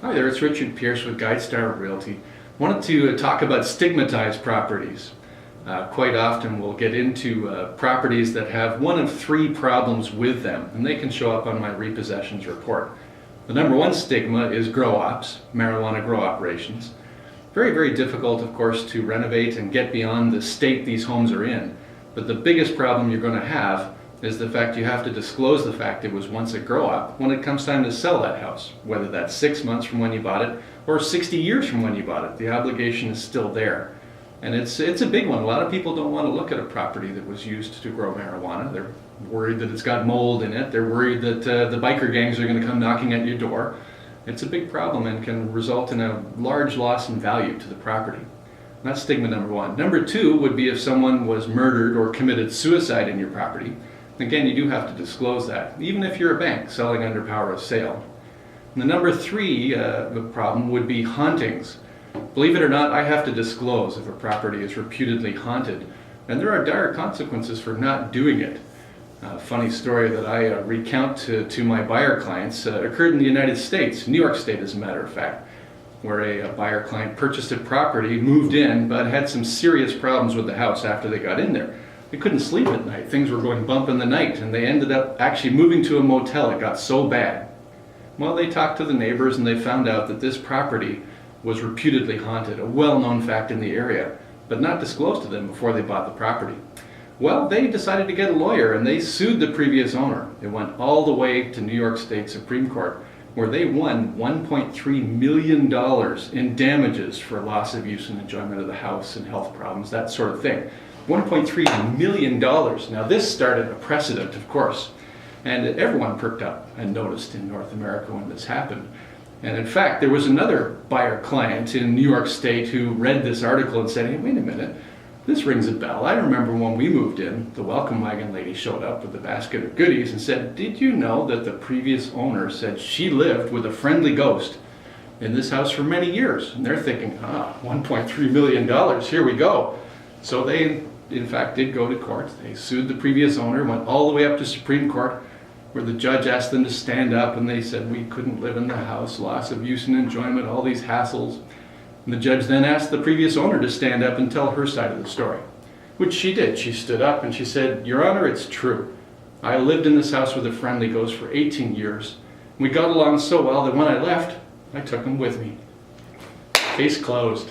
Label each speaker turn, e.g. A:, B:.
A: Hi there, it's Richard Pierce with GuideStar Realty. Wanted to talk about stigmatized properties. Quite often we'll get into properties that have one of three problems with them, and they can show up on my repossessions report. The number one stigma is grow-ops, marijuana grow operations. Very, very difficult, of course, to renovate and get beyond the state these homes are in. But the biggest problem you're going to have is the fact you have to disclose the fact it was once a grow-op when it comes time to sell that house, whether that's 6 months from when you bought it or 60 years from when you bought it. The obligation is still there. And it's a big one. A lot of people don't want to look at a property that was used to grow marijuana. They're worried that it's got mold in it. They're worried that the biker gangs are going to come knocking at your door. It's a big problem and can result in a large loss in value to the property. That's stigma number one. Number two would be if someone was murdered or committed suicide in your property. Again, you do have to disclose that, even if you're a bank selling under power of sale. And the number three problem would be hauntings. Believe it or not, I have to disclose if a property is reputedly haunted, and there are dire consequences for not doing it. A funny story that I recount to my buyer clients occurred in the United States, New York State as a matter of fact, where a buyer client purchased a property, moved in, but had some serious problems with the house after they got in there. They couldn't sleep at night. Things were going bump in the night, and they ended up actually moving to a motel. It got so bad. Well, they talked to the neighbors and they found out that this property was reputedly haunted, a well-known fact in the area, but not disclosed to them before they bought the property. Well, they decided to get a lawyer and they sued the previous owner. It went all the way to New York State Supreme Court, where they won $1.3 million in damages for loss of use and enjoyment of the house and health problems, that sort of thing. $1.3 million. Now this started a precedent, of course, and everyone perked up and noticed in North America when this happened. And in fact, there was another buyer client in New York State who read this article and said, hey, wait a minute, this rings a bell. I remember when we moved in, the welcome wagon lady showed up with a basket of goodies and said, did you know that the previous owner said she lived with a friendly ghost in this house for many years? And they're thinking, $1.3 million, here we go. So they, in fact, did go to court. They sued the previous owner, went all the way up to Supreme Court, where the judge asked them to stand up, and they said we couldn't live in the house, loss of use and enjoyment, all these hassles. And the judge then asked the previous owner to stand up and tell her side of the story, which she did. She stood up and she said, Your Honor, it's true. I lived in this house with a friendly ghost for 18 years. We got along so well that when I left, I took him with me. Case closed.